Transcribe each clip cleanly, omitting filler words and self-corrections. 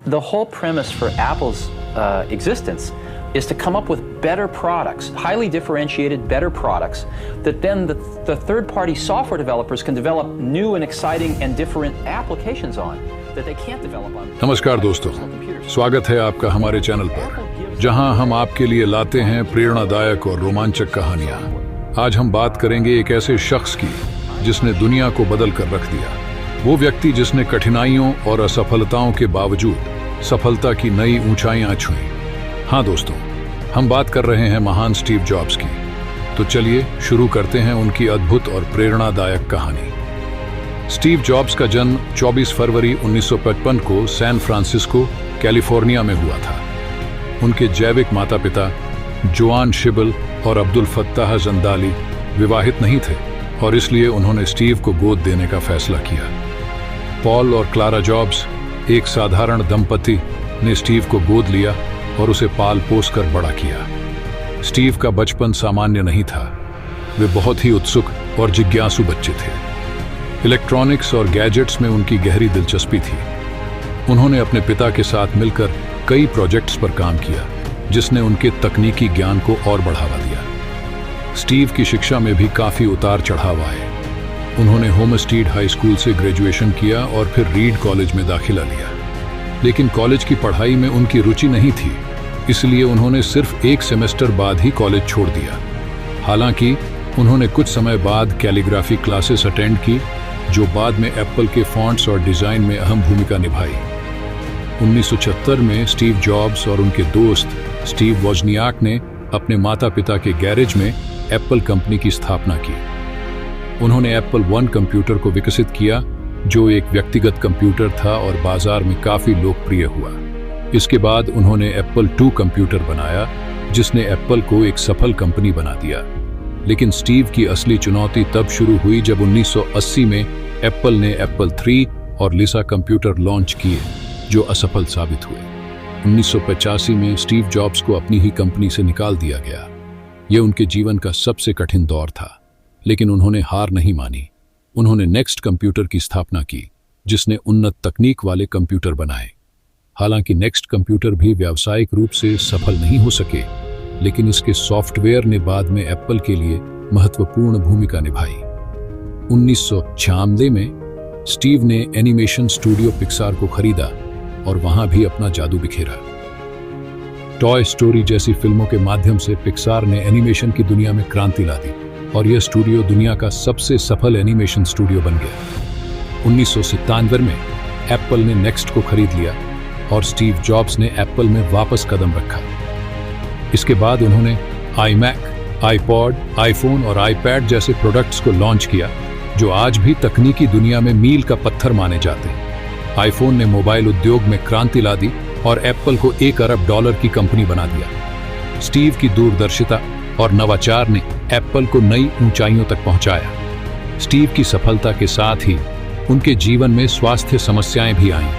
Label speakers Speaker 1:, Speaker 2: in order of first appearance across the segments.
Speaker 1: The whole premise for Apple's existence is to come up with better products, highly differentiated, better products, that then the third-party software developers can develop new and exciting and different applications on that they can't develop on.
Speaker 2: नमस्कार दोस्तों, स्वागत है आपका हमारे channel पर, जहां हम आपके लिए लाते हैं प्रेरणादायक और रोमांचक कहानियां। आज हम बात करेंगे एक ऐसे शख्स की जिसने दुनिया को बदल कर रख दिया। वो व्यक्ति जिसने कठिनाइयों और असफलताओं के बावजूद सफलता की नई ऊंचाइयां छुई। हाँ दोस्तों, हम बात कर रहे हैं महान स्टीव जॉब्स की। तो चलिए शुरू करते हैं उनकी अद्भुत और प्रेरणादायक कहानी। स्टीव जॉब्स का जन्म 24 फरवरी 1955 को सैन फ्रांसिस्को, कैलिफोर्निया में हुआ था। उनके जैविक माता पिता जोआन शिबल और अब्दुल फत्ताह जंदाली विवाहित नहीं थे और इसलिए उन्होंने स्टीव को गोद देने का फैसला किया। पॉल और क्लारा जॉब्स, एक साधारण दंपति, ने स्टीव को गोद लिया और उसे पाल पोस कर बड़ा किया। स्टीव का बचपन सामान्य नहीं था। वे बहुत ही उत्सुक और जिज्ञासु बच्चे थे। इलेक्ट्रॉनिक्स और गैजेट्स में उनकी गहरी दिलचस्पी थी। उन्होंने अपने पिता के साथ मिलकर कई प्रोजेक्ट्स पर काम किया, जिसने उनके तकनीकी ज्ञान को और बढ़ावा दिया। स्टीव की शिक्षा में भी काफी उतार चढ़ाव आए। उन्होंने होमस्टीड हाई स्कूल से ग्रेजुएशन किया और फिर रीड कॉलेज में दाखिला लिया। लेकिन कॉलेज की पढ़ाई में उनकी रुचि नहीं थी, इसलिए उन्होंने सिर्फ एक सेमेस्टर बाद ही कॉलेज छोड़ दिया। हालांकि उन्होंने कुछ समय बाद कैलीग्राफी क्लासेस अटेंड की, जो बाद में एप्पल के फॉन्ट्स और डिजाइन में अहम भूमिका निभाई। 1976 में स्टीव जॉब्स और उनके दोस्त स्टीव वोजनियाक ने अपने माता पिता के गैरेज में एप्पल कंपनी की स्थापना की। उन्होंने एप्पल I कंप्यूटर को विकसित किया, जो एक व्यक्तिगत कंप्यूटर था और बाजार में काफी लोकप्रिय हुआ। इसके बाद उन्होंने एप्पल II कंप्यूटर बनाया, जिसने एप्पल को एक सफल कंपनी बना दिया। लेकिन स्टीव की असली चुनौती तब शुरू हुई जब 1980 में एप्पल ने एप्पल III और लिसा कंप्यूटर लॉन्च किए, जो असफल साबित हुए। 1985 में स्टीव जॉब्स को अपनी ही कंपनी से निकाल दिया गया। यह उनके जीवन का सबसे कठिन दौर था, लेकिन उन्होंने हार नहीं मानी। उन्होंने नेक्स्ट कंप्यूटर की स्थापना की, जिसने उन्नत तकनीक वाले कंप्यूटर बनाए। हालांकि नेक्स्ट कंप्यूटर भी व्यावसायिक रूप से सफल नहीं हो सके, लेकिन इसके सॉफ्टवेयर ने बाद में एप्पल के लिए महत्वपूर्ण भूमिका निभाई। 1996 में स्टीव ने एनिमेशन स्टूडियो पिक्सार को खरीदा और वहां भी अपना जादू बिखेरा। टॉय स्टोरी जैसी फिल्मों के माध्यम से पिक्सार ने एनिमेशन की दुनिया में क्रांति ला दी और यह स्टूडियो दुनिया का सबसे सफल एनिमेशन स्टूडियो बन गया। 1997 में एप्पल ने नेक्स्ट को खरीद लिया और स्टीव जॉब्स ने एप्पल में वापस कदम रखा। इसके बाद उन्होंने iMac, iPod, iPhone और iPad जैसे प्रोडक्ट्स को लॉन्च किया, जो आज भी तकनीकी दुनिया में मील का पत्थर माने जाते हैं। आईफोन ने मोबाइल उद्योग में क्रांति ला दी और एप्पल को $1 अरब की कंपनी बना दिया। स्टीव की दूरदर्शिता और नवाचार ने एप्पल को नई ऊंचाइयों तक पहुंचाया। स्टीव की सफलता के साथ ही उनके जीवन में स्वास्थ्य समस्याएं भी आईं।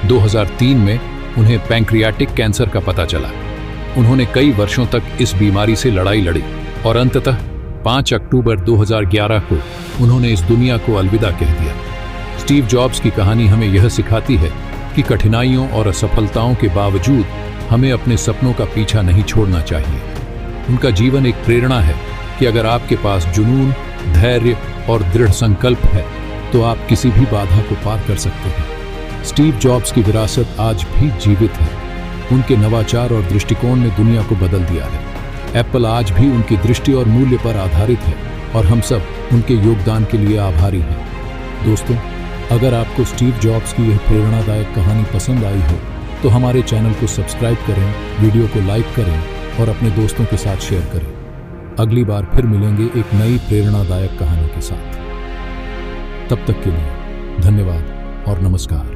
Speaker 2: 2003 में उन्हें पैंक्रियाटिक कैंसर का पता चला। उन्होंने कई वर्षों तक इस बीमारी से लड़ाई लड़ी और अंततः 5 अक्टूबर 2011 को उन्होंने इस दुनिया को अलविदा कह दिया। स्टीव जॉब्स की कहानी हमें यह सिखाती है कि कठिनाइयों और असफलताओं के बावजूद हमें अपने सपनों का पीछा नहीं छोड़ना चाहिए। उनका जीवन एक प्रेरणा है कि अगर आपके पास जुनून, धैर्य और दृढ़ संकल्प है, तो आप किसी भी बाधा को पार कर सकते हैं। स्टीव जॉब्स की विरासत आज भी जीवित है। उनके नवाचार और दृष्टिकोण ने दुनिया को बदल दिया है। एप्पल आज भी उनकी दृष्टि और मूल्य पर आधारित है और हम सब उनके योगदान के लिए आभारी हैं। दोस्तों, अगर आपको स्टीव जॉब्स की यह प्रेरणादायक कहानी पसंद आई हो, तो हमारे चैनल को सब्सक्राइब करें, वीडियो को लाइक करें और अपने दोस्तों के साथ शेयर करें। अगली बार फिर मिलेंगे एक नई प्रेरणादायक कहानी के साथ। तब तक के लिए धन्यवाद और नमस्कार।